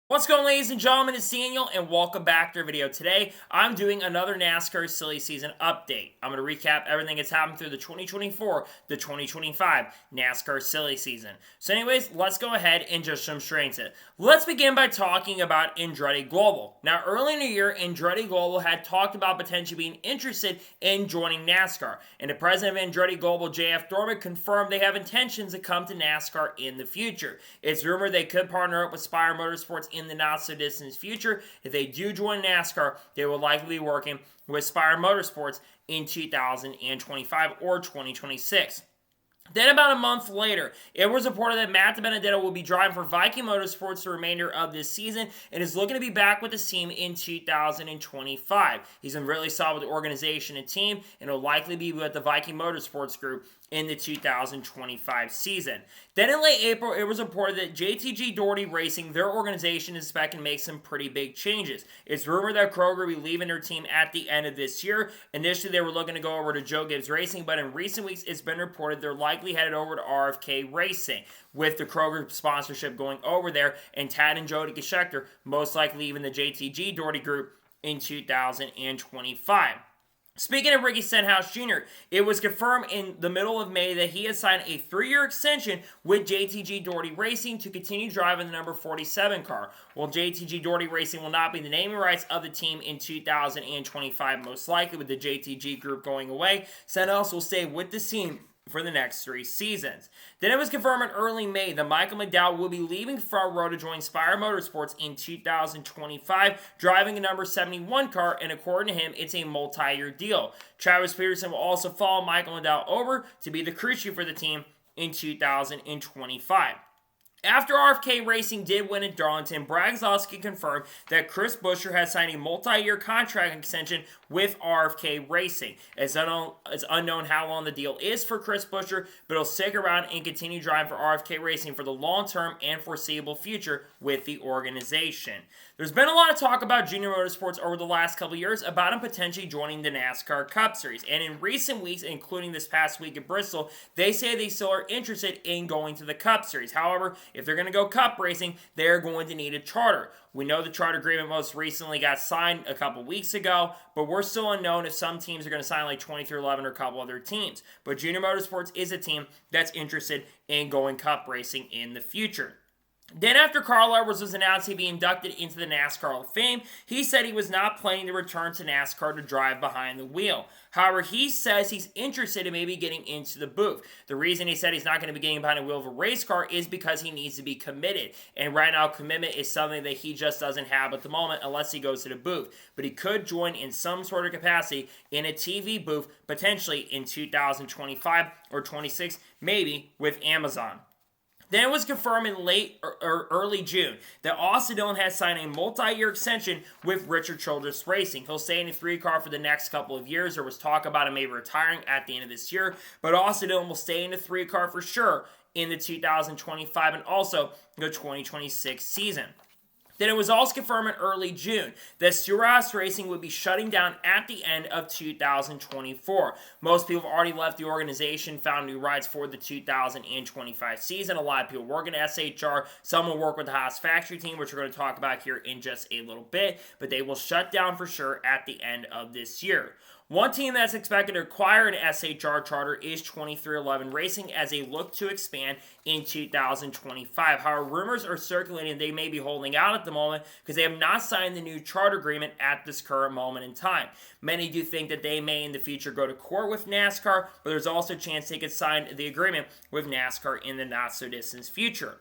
What's going on, ladies and gentlemen? It's Daniel, and welcome back to our video. Today, I'm doing another NASCAR silly season update. I'm going to recap everything that's happened through the 2024 to 2025 NASCAR silly season. So anyways, let's go ahead and just jump straight into it. Let's begin by talking about Andretti Global. Now, early in the year, Andretti Global had talked about potentially being interested in joining NASCAR, and the president of Andretti Global, JF Dorman, confirmed they have intentions to come to NASCAR in the future. It's rumored they could partner up with Spire Motorsports in the not-so-distant future. If they do join NASCAR, they will likely be working with Spire Motorsports in 2025 or 2026. Then about a month later, it was reported that Matt DiBenedetto will be driving for Viking Motorsports the remainder of this season and is looking to be back with the team in 2025. He's been really solid with the organization and team, and will likely be with the Viking Motorsports group in the 2025 season. Then in late April, it was reported that JTG Daugherty Racing, their organization, is expecting to make some pretty big changes. It's rumored that Kroger will be leaving their team at the end of this year. Initially, they were looking to go over to Joe Gibbs Racing, but in recent weeks, it's been reported they're likely headed over to RFK Racing, with the Kroger sponsorship going over there, and Tad and Jody Geschecter most likely leaving the JTG Daugherty group in 2025. Speaking of Ricky Stenhouse Jr., it was confirmed in the middle of May that he had signed a 3-year extension with JTG Daugherty Racing to continue driving the number 47 car. While JTG Daugherty Racing will not be the naming rights of the team in 2025, most likely with the JTG group going away, Stenhouse will stay with the team for the next 3 seasons. Then it was confirmed in early May that Michael McDowell will be leaving Front Row to join Spire Motorsports in 2025, driving a number 71 car, and according to him, it's a multi-year deal. Travis Peterson will also follow Michael McDowell over to be the crew chief for the team in 2025. After RFK Racing did win at Darlington, Brad Keselowski confirmed that Chris Buescher has signed a multi-year contract extension with RFK Racing. It's unknown how long the deal is for Chris Buescher, but he'll stick around and continue driving for RFK Racing for the long-term and foreseeable future with the organization. There's been a lot of talk about Junior Motorsports over the last couple of years about him potentially joining the NASCAR Cup Series, and in recent weeks, including this past week at Bristol, they say they still are interested in going to the Cup Series. However, if they're going to go Cup racing, they're going to need a charter. We know the charter agreement most recently got signed a couple weeks ago, but we're still unknown if some teams are going to sign like 23XI or a couple other teams. But Junior Motorsports is a team that's interested in going Cup racing in the future. Then after Carl Edwards was announced he'd be inducted into the NASCAR Hall of Fame, he said he was not planning to return to NASCAR to drive behind the wheel. However, he says he's interested in maybe getting into the booth. The reason he said he's not going to be getting behind the wheel of a race car is because he needs to be committed. And right now, commitment is something that he just doesn't have at the moment unless he goes to the booth. But he could join in some sort of capacity in a TV booth, potentially in 2025 or 26, maybe with Amazon. Then it was confirmed in late or early June that Austin Dillon has signed a multi-year extension with Richard Childress Racing. He'll stay in the 3 car for the next couple of years. There was talk about him maybe retiring at the end of this year, but Austin Dillon will stay in the 3 car for sure in the 2025 and also the 2026 season. Then it was also confirmed in early June that Stewart-Haas Racing would be shutting down at the end of 2024. Most people have already left the organization, found new rides for the 2025 season. A lot of people work in SHR. Some will work with the Haas Factory Team, which we're going to talk about here in just a little bit. But they will shut down for sure at the end of this year. One team that's expected to acquire an SHR charter is 23XI Racing as they look to expand in 2025. However, rumors are circulating they may be holding out at the moment because they have not signed the new charter agreement at this current moment in time. Many do think that they may in the future go to court with NASCAR, but there's also a chance they could sign the agreement with NASCAR in the not-so-distant future.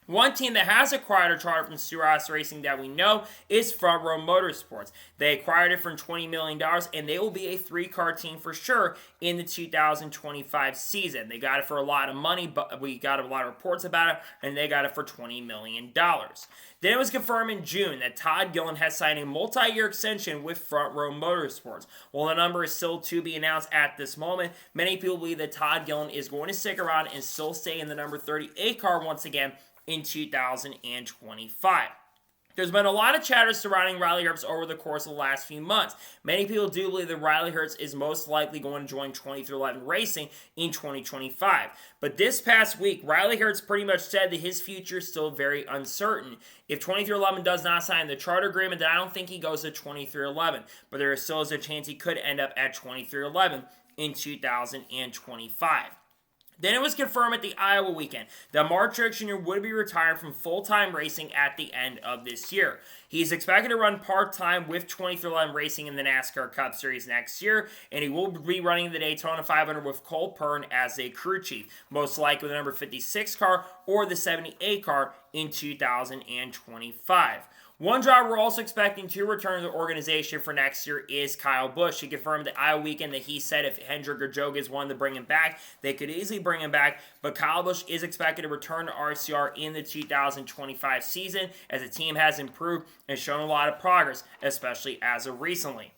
One team that has acquired a charter from Stewart-Haas Racing that we know is Front Row Motorsports. They acquired it for $20 million, and they will be a 3-car team for sure in the 2025 season. They got it for a lot of money, but we got a lot of reports about it, and they got it for $20 million. Then it was confirmed in June that Todd Gillen has signed a multi-year extension with Front Row Motorsports. While the number is still to be announced at this moment, many people believe that Todd Gillen is going to stick around and still stay in the number 38 car once again in 2025. There's been a lot of chatter surrounding Riley Herbst over the course of the last few months. Many people do believe that Riley Herbst is most likely going to join 2311 Racing in 2025. But this past week, Riley Herbst pretty much said that his future is still very uncertain. If 2311 does not sign the charter agreement, then I don't think he goes to 2311. But there still is a chance he could end up at 2311 in 2025. Then it was confirmed at the Iowa weekend that Mark Truex Jr. would be retired from full-time racing at the end of this year. He is expected to run part-time with 2311 Racing in the NASCAR Cup Series next year, and he will be running the Daytona 500 with Cole Pearn as a crew chief, most likely the number 56 car or the 78 car in 2025. One driver we're also expecting to return to the organization for next year is Kyle Busch. He confirmed at Iowa weekend that he said if Hendrick or Jogas wanted to bring him back, they could easily bring him back, but Kyle Busch is expected to return to RCR in the 2025 season as the team has improved and shown a lot of progress, especially as of recently.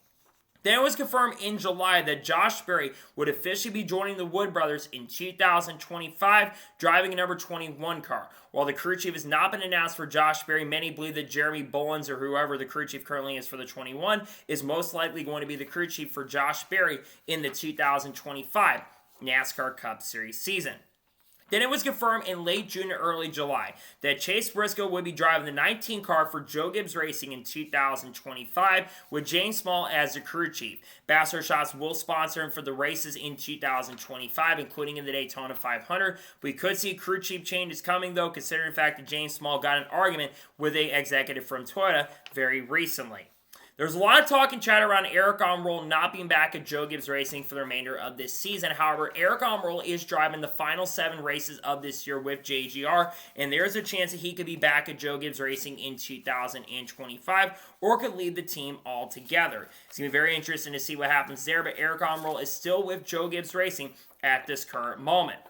Then it was confirmed in July that Josh Berry would officially be joining the Wood Brothers in 2025, driving a number 21 car. While the crew chief has not been announced for Josh Berry, many believe that Jeremy Bullins, or whoever the crew chief currently is for the 21, is most likely going to be the crew chief for Josh Berry in the 2025 NASCAR Cup Series season. Then it was confirmed in late June or early July that Chase Briscoe would be driving the 19 car for Joe Gibbs Racing in 2025 with James Small as the crew chief. Bassler Shots will sponsor him for the races in 2025, including in the Daytona 500. We could see crew chief changes coming, though, considering the fact that James Small got in an argument with an executive from Toyota very recently. There's a lot of talk and chat around Erik Almirola not being back at Joe Gibbs Racing for the remainder of this season. However, Erik Almirola is driving the final 7 races of this year with JGR, and there's a chance that he could be back at Joe Gibbs Racing in 2025 or could leave the team altogether. It's going to be very interesting to see what happens there, but Erik Almirola is still with Joe Gibbs Racing at this current moment.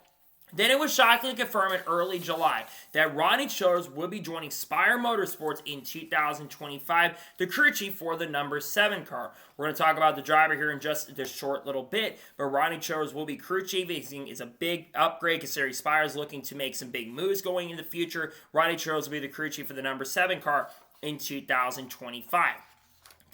Then it was shockingly confirmed in early July that Ronnie Childers would be joining Spire Motorsports in 2025, the crew chief for the number 7 car. We're going to talk about the driver here in just this short little bit, but Ronnie Childers will be crew chief. It's a big upgrade considering Spire is looking to make some big moves going in the future. Ronnie Childers will be the crew chief for the number 7 car in 2025.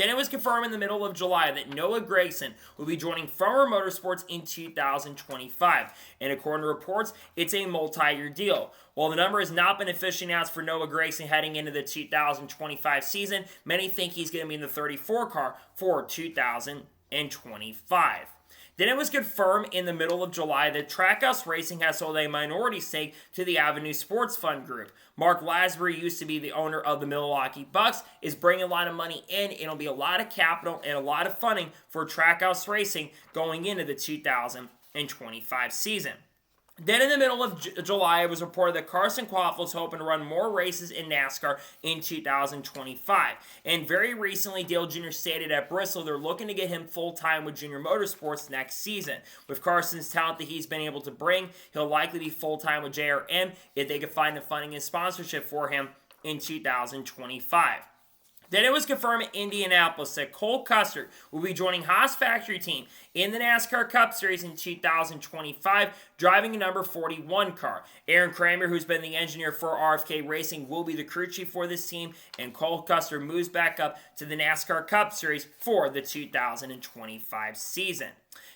Then it was confirmed in the middle of July that Noah Gragson will be joining Farmer Motorsports in 2025. And according to reports, it's a multi-year deal. While the number has not been officially announced for Noah Gragson heading into the 2025 season, many think he's going to be in the 34 car for 2025. Then it was confirmed in the middle of July that Trackhouse Racing has sold a minority stake to the Avenue Sports Fund Group. Mark Lasbury used to be the owner of the Milwaukee Bucks, is bringing a lot of money in. It'll be a lot of capital and a lot of funding for Trackhouse Racing going into the 2025 season. Then in the middle of July, it was reported that Carson Quaffle is hoping to run more races in NASCAR in 2025. And very recently, Dale Jr. stated at Bristol they're looking to get him full-time with Junior Motorsports next season. With Carson's talent that he's been able to bring, he'll likely be full-time with JRM if they can find the funding and sponsorship for him in 2025. Then it was confirmed in Indianapolis that Cole Custer will be joining Haas Factory Team in the NASCAR Cup Series in 2025, driving a number 41 car. Aaron Kramer, who's been the engineer for RFK Racing, will be the crew chief for this team, and Cole Custer moves back up to the NASCAR Cup Series for the 2025 season.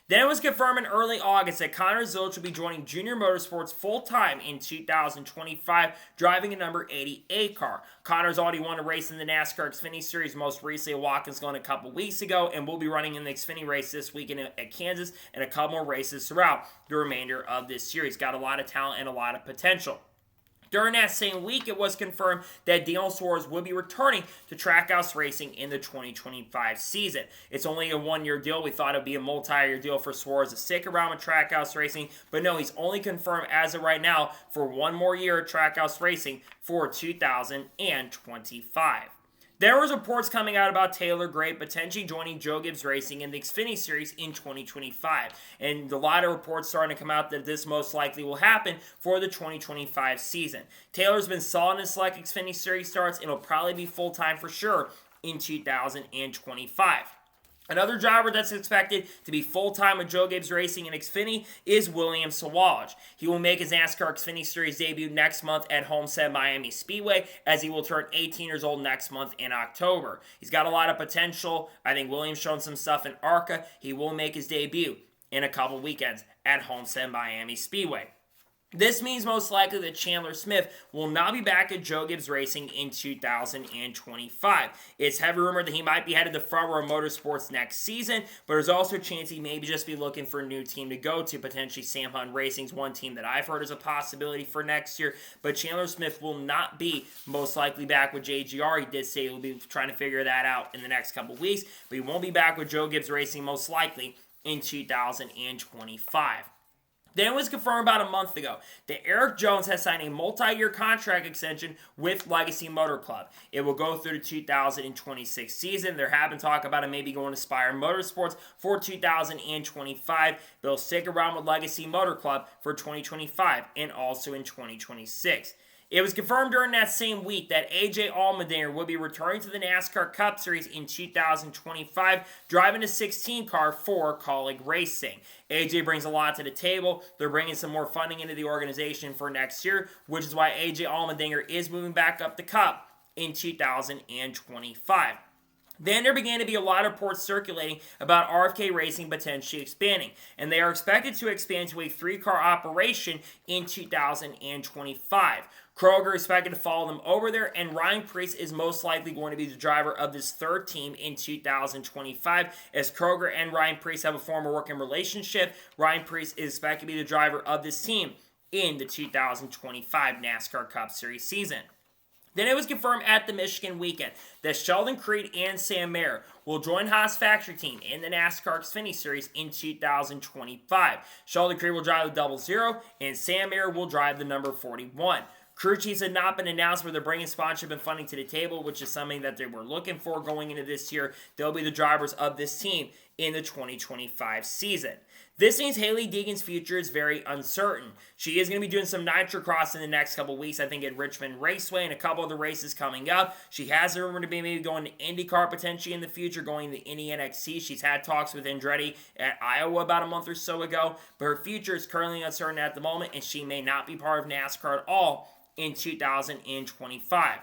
Then it was confirmed in early August that Connor Zilch will be joining Junior Motorsports full-time in 2025, driving a number 88 car. Connor's already won a race in the NASCAR Xfinity Series, most recently at Watkins Glen a couple weeks ago, and will be running in the Xfinity race this weekend at Kansas and a couple more races throughout the remainder of this series. Got a lot of talent and a lot of potential. During that same week, it was confirmed that Daniel Suarez would be returning to Trackhouse Racing in the 2025 season. It's only a one-year deal. We thought it would be a multi-year deal for Suarez to stick around with Trackhouse Racing, but no, he's only confirmed as of right now for one more year at Trackhouse Racing for 2025. There was reports coming out about Taylor Gray potentially joining Joe Gibbs Racing in the Xfinity Series in 2025. And a lot of reports starting to come out that this most likely will happen for the 2025 season. Taylor's been solid in select Xfinity Series starts and will probably be full-time for sure in 2025. Another driver that's expected to be full-time with Joe Gibbs Racing and Xfinity is William Sawalich. He will make his NASCAR Xfinity Series debut next month at Homestead Miami Speedway, as he will turn 18 years old next month in October. He's got a lot of potential. I think William's shown some stuff in ARCA. He will make his debut in a couple weekends at Homestead Miami Speedway. This means most likely that Chandler Smith will not be back at Joe Gibbs Racing in 2025. It's heavy rumored that he might be headed to Front Row Motorsports next season, but there's also a chance he may just be looking for a new team to go to. Potentially Sam Hunt Racing's one team that I've heard is a possibility for next year, but Chandler Smith will not be most likely back with JGR. He did say he'll be trying to figure that out in the next couple weeks, but he won't be back with Joe Gibbs Racing most likely in 2025. Then it was confirmed about a month ago that Erik Jones has signed a multi-year contract extension with Legacy Motor Club. It will go through the 2026 season. There have been talk about him maybe going to Spire Motorsports for 2025. They'll stick around with Legacy Motor Club for 2025 and also in 2026. It was confirmed during that same week that AJ Allmendinger will be returning to the NASCAR Cup Series in 2025, driving a 16 car for Kaulig Racing. AJ brings a lot to the table. They're bringing some more funding into the organization for next year, which is why AJ Allmendinger is moving back up the Cup in 2025. Then there began to be a lot of reports circulating about RFK Racing potentially expanding, and they are expected to expand to a 3-car operation in 2025. Kroger is expected to follow them over there, and Ryan Preece is most likely going to be the driver of this third team in 2025. As Kroger and Ryan Preece have a former working relationship, Ryan Preece is expected to be the driver of this team in the 2025 NASCAR Cup Series season. Then it was confirmed at the Michigan weekend that Sheldon Creed and Sam Mayer will join Haas Factory Team in the NASCAR Xfinity Series in 2025. Sheldon Creed will drive the 00, and Sam Mayer will drive the number 41. Crew chiefs had not been announced, but they're bringing sponsorship and funding to the table, which is something that they were looking for going into this year. They'll be the drivers of this team in the 2025 season. This means Hailie Deegan's future is very uncertain. She is going to be doing some nitrocross in the next couple weeks, I think at Richmond Raceway and a couple of the races coming up. She has a rumor to be maybe going to IndyCar potentially in the future, going to Indy NXT. She's had talks with Andretti at Iowa about a month or so ago, but her future is currently uncertain at the moment, and she may not be part of NASCAR at all in 2025.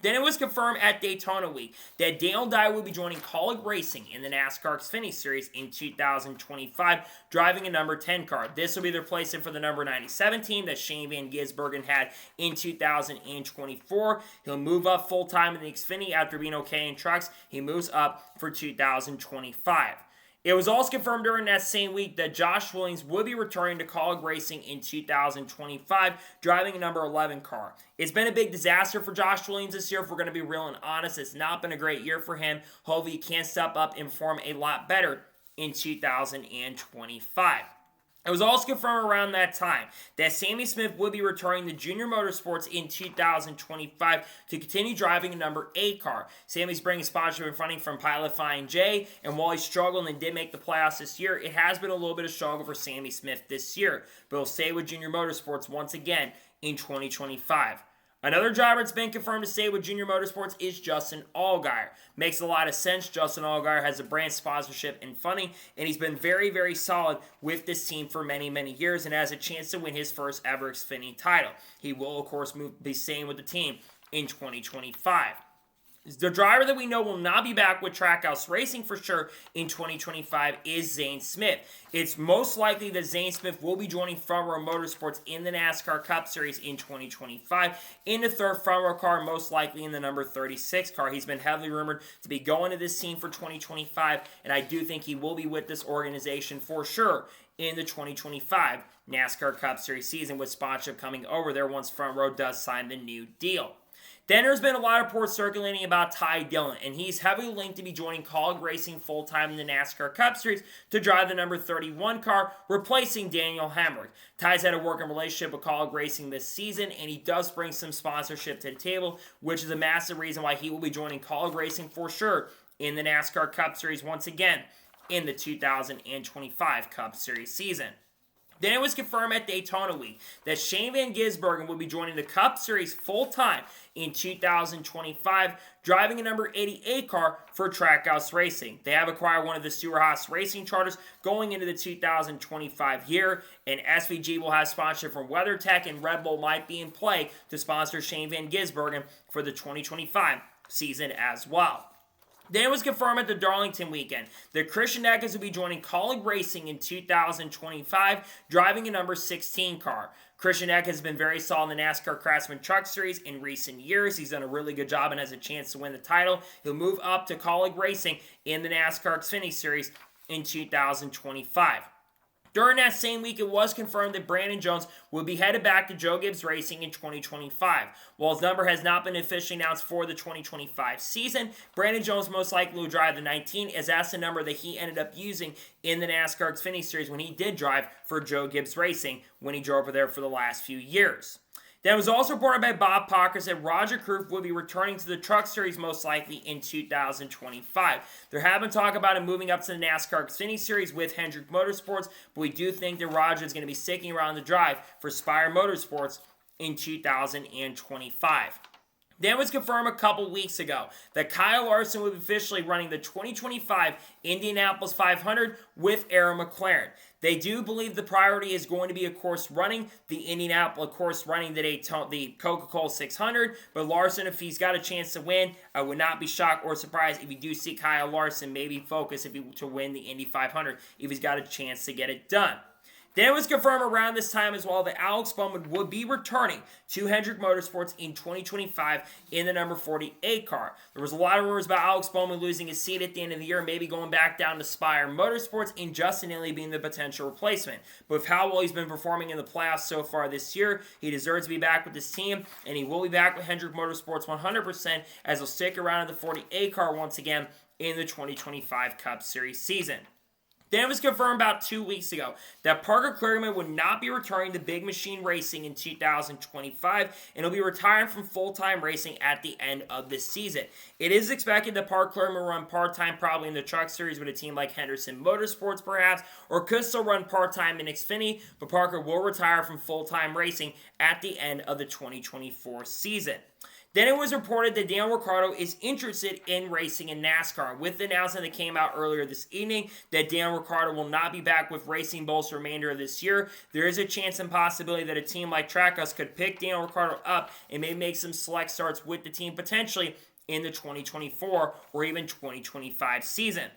Then it was confirmed at Daytona Week that Daniel Dye will be joining Kaulig Racing in the NASCAR Xfinity Series in 2025, driving a number 10 car. This will be the replacement for the number 97 team that Shane Van Gisbergen had in 2024. He'll move up full-time in the Xfinity after being okay in trucks. He moves up for 2025. It was also confirmed during that same week that Josh Williams would be returning to Kaulig Racing in 2025, driving a number 11 car. It's been a big disaster for Josh Williams this year, if we're going to be real and honest. It's not been a great year for him. Hopefully he can step up and perform a lot better in 2025. It was also confirmed around that time that Sammy Smith would be returning to Junior Motorsports in 2025 to continue driving a number 8 car. Sammy's bringing sponsorship and funding from Pilot Flying J, and while he struggled and did make the playoffs this year, it has been a little bit of struggle for Sammy Smith this year, but he'll stay with Junior Motorsports once again in 2025. Another driver that's been confirmed to stay with Junior Motorsports is Justin Allgaier. Makes a lot of sense. Justin Allgaier has a brand sponsorship and funding, and he's been very, very solid with this team for many, many years and has a chance to win his first ever Xfinity title. He will, of course, be staying with the team in 2025. The driver that we know will not be back with Trackhouse Racing for sure in 2025 is Zane Smith. It's most likely that Zane Smith will be joining Front Row Motorsports in the NASCAR Cup Series in 2025 in the third front row car, most likely in the number 36 car. He's been heavily rumored to be going to this team for 2025, and I do think he will be with this organization for sure in the 2025 NASCAR Cup Series season, with sponsorship coming over there once Front Row does sign the new deal. Then there's been a lot of reports circulating about Ty Dillon, and he's heavily linked to be joining Kaulig Racing full-time in the NASCAR Cup Series to drive the number 31 car, replacing Daniel Hemrick. Ty's had a working relationship with Kaulig Racing this season, and he does bring some sponsorship to the table, which is a massive reason why he will be joining Kaulig Racing for sure in the NASCAR Cup Series once again in the 2025 Cup Series season. Then it was confirmed at Daytona Week that Shane Van Gisbergen will be joining the Cup Series full-time in 2025, driving a number 88 car for Trackhouse Racing. They have acquired one of the Stewart Haas racing charters going into the 2025 year, and SVG will have sponsorship from WeatherTech, and Red Bull might be in play to sponsor Shane Van Gisbergen for the 2025 season as well. Then it was confirmed at the Darlington weekend that Christian Eckes will be joining Kaulig Racing in 2025, driving a number 16 car. Christian Eckes has been very solid in the NASCAR Craftsman Truck Series in recent years. He's done a really good job and has a chance to win the title. He'll move up to Kaulig Racing in the NASCAR Xfinity Series in 2025. During that same week, it was confirmed that Brandon Jones would be headed back to Joe Gibbs Racing in 2025. While his number has not been officially announced for the 2025 season, Brandon Jones most likely will drive the 19, as that's the number that he ended up using in the NASCAR Xfinity Series when he did drive for Joe Gibbs Racing when he drove over there for the last few years. Then it was also reported by Bob Pockers that Roger Kroof will be returning to the Truck Series most likely in 2025. There have been talk about him moving up to the NASCAR Xfinity Series with Hendrick Motorsports, but we do think that Roger is going to be sticking around the drive for Spire Motorsports in 2025. Then it was confirmed a couple weeks ago that Kyle Larson will be officially running the 2025 Indianapolis 500 with Aaron McLaren. They do believe the priority is going to be, of course, running the Indianapolis, of course, running the Coca-Cola 600. But Larson, if he's got a chance to win, I would not be shocked or surprised if you do see Kyle Larson maybe focus to win the Indy 500 if he's got a chance to get it done. Then it was confirmed around this time as well that Alex Bowman would be returning to Hendrick Motorsports in 2025 in the number 48 car. There was a lot of rumors about Alex Bowman losing his seat at the end of the year, maybe going back down to Spire Motorsports, and Justin Inley being the potential replacement. But with how well he's been performing in the playoffs so far this year, he deserves to be back with this team, and he will be back with Hendrick Motorsports 100%, as he'll stick around in the 48 car once again in the 2025 Cup Series season. Then it was confirmed about 2 weeks ago that Parker Kligerman would not be returning to Big Machine Racing in 2025, and he'll be retiring from full-time racing at the end of this season. It is expected that Parker Kligerman will run part-time probably in the Truck Series with a team like Henderson Motorsports perhaps, or could still run part-time in Xfinity, but Parker will retire from full-time racing at the end of the 2024 season. Then it was reported that Daniel Ricciardo is interested in racing in NASCAR, with the announcement that came out earlier this evening that Daniel Ricciardo will not be back with Racing Bulls for the remainder of this year. There is a chance and possibility that a team like Trackhouse could pick Daniel Ricciardo up and maybe make some select starts with the team potentially in the 2024 or even 2025 season.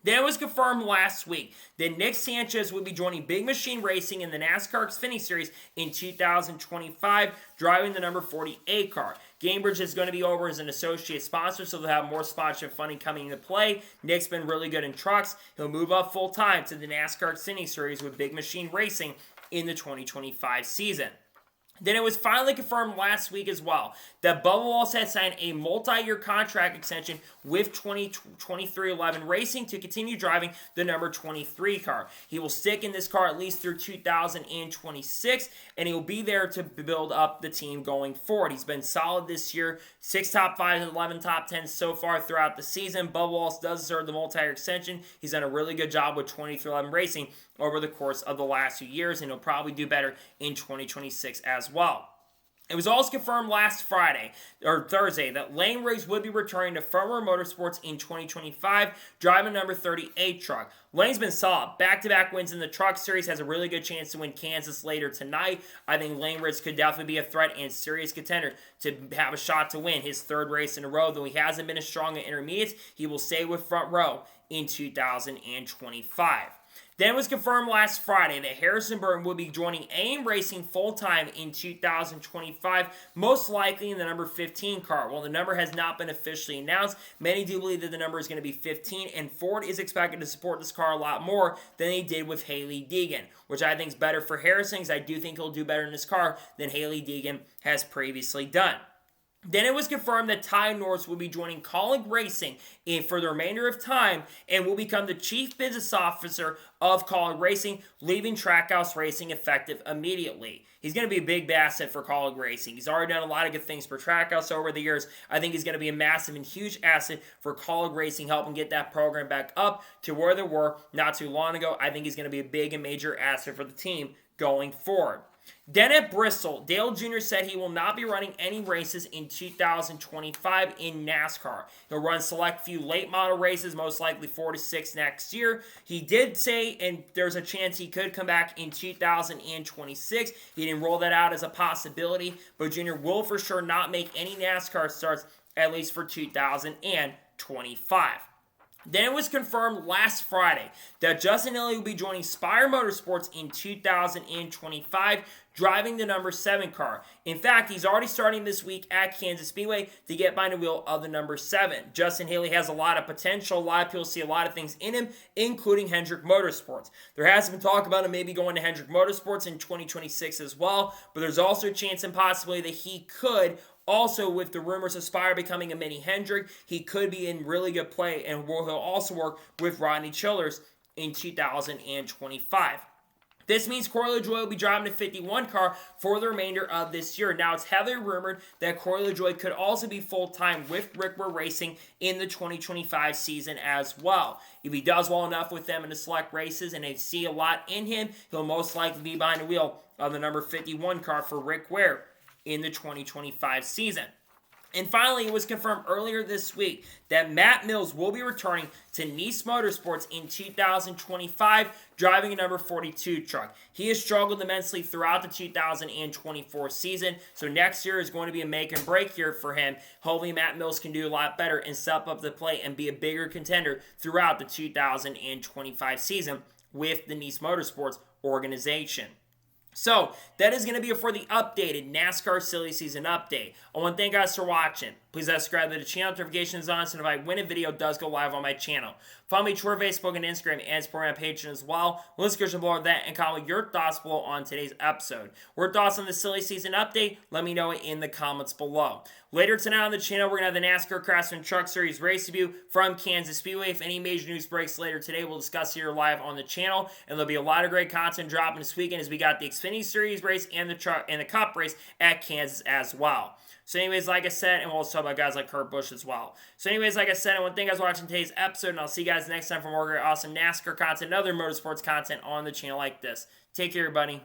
Then it was confirmed last week that Nick Sanchez will be joining Big Machine Racing in the NASCAR Xfinity Series in 2025, driving the number 48 car. Gamebridge is going to be over as an associate sponsor, so they'll have more sponsorship funding coming into play. Nick's been really good in trucks. He'll move up full-time to the NASCAR Xfinity Series with Big Machine Racing in the 2025 season. Then it was finally confirmed last week as well that Bubba Wallace had signed a multi-year contract extension with 2311 Racing to continue driving the number 23 car. He will stick in this car at least through 2026, and he will be there to build up the team going forward. He's been solid this year, 6 top 5s and 11 top 10s so far throughout the season. Bubba Wallace does deserve the multi-year extension. He's done a really good job with 2311 Racing over the course of the last few years, and he'll probably do better in 2026 as well. It was also confirmed last Thursday, that Lane Riggs would be returning to Front Row Motorsports in 2025, driving number 38 truck. Lane's been solid. Back-to-back wins in the Truck Series, has a really good chance to win Kansas later tonight. I think Lane Riggs could definitely be a threat and serious contender to have a shot to win his third race in a row. Though he hasn't been as strong at intermediates, he will stay with Front Row in 2025. Then it was confirmed last Friday that Harrison Burton will be joining AIM Racing full-time in 2025, most likely in the number 15 car. While the number has not been officially announced, many do believe that the number is going to be 15, and Ford is expected to support this car a lot more than they did with Hailie Deegan, which I think is better for Harrison, because I do think he'll do better in this car than Hailie Deegan has previously done. Then it was confirmed that Ty Norris will be joining Kaulig Racing for the remainder of time and will become the Chief Business Officer of Kaulig Racing, leaving Trackhouse Racing effective immediately. He's going to be a big asset for Kaulig Racing. He's already done a lot of good things for Trackhouse over the years. I think he's going to be a massive and huge asset for Kaulig Racing, helping get that program back up to where they were not too long ago. I think he's going to be a big and major asset for the team going forward. Then at Bristol, Dale Jr. said he will not be running any races in 2025 in NASCAR. He'll run select few late model races, most likely 4 to 6 next year. He did say, and there's a chance he could come back in 2026. He didn't roll that out as a possibility, but Jr. will for sure not make any NASCAR starts, at least for 2025. Then it was confirmed last Friday that Justin Elliott will be joining Spire Motorsports in 2025, driving the number 7 car. In fact, he's already starting this week at Kansas Speedway to get behind the wheel of the number 7. Justin Haley has a lot of potential. A lot of people see a lot of things in him, including Hendrick Motorsports. There has been talk about him maybe going to Hendrick Motorsports in 2026 as well, but there's also a chance and possibility that he could. Also, with the rumors of Spire becoming a mini Hendrick, he could be in really good play, and he'll also work with Rodney Childers in 2025. This means Corey LaJoie will be driving the 51 car for the remainder of this year. Now, it's heavily rumored that Corey LaJoie could also be full-time with Rick Ware Racing in the 2025 season as well. If he does well enough with them in the select races and they see a lot in him, he'll most likely be behind the wheel of the number 51 car for Rick Ware in the 2025 season. And finally, it was confirmed earlier this week that Matt Mills will be returning to Nice Motorsports in 2025, driving a number 42 truck. He has struggled immensely throughout the 2024 season, so next year is going to be a make and break year for him. Hopefully, Matt Mills can do a lot better and step up the plate and be a bigger contender throughout the 2025 season with the Nice Motorsports organization. So, that is going to be it for the updated NASCAR Silly Season update. I want to thank you guys for watching. Please subscribe to the channel, notifications on, so if I win a video, it does go live on my channel. Follow me Twitter, Facebook, and Instagram, and support my Patreon as well. Let's go below that and comment your thoughts below on today's episode. Your thoughts on the Silly Season update? Let me know it in the comments below. Later tonight on the channel, we're going to have the NASCAR Craftsman Truck Series race debut from Kansas Speedway. If any major news breaks later today, we'll discuss here live on the channel. And there'll be a lot of great content dropping this weekend as we got the Xfinity Series race and the Cup race at Kansas as well. So anyways, like I said, and we'll also talk about guys like Kurt Busch as well. So anyways, like I said, I want to thank you guys for watching today's episode, and I'll see you guys next time for more great, awesome NASCAR content and other motorsports content on the channel like this. Take care, everybody.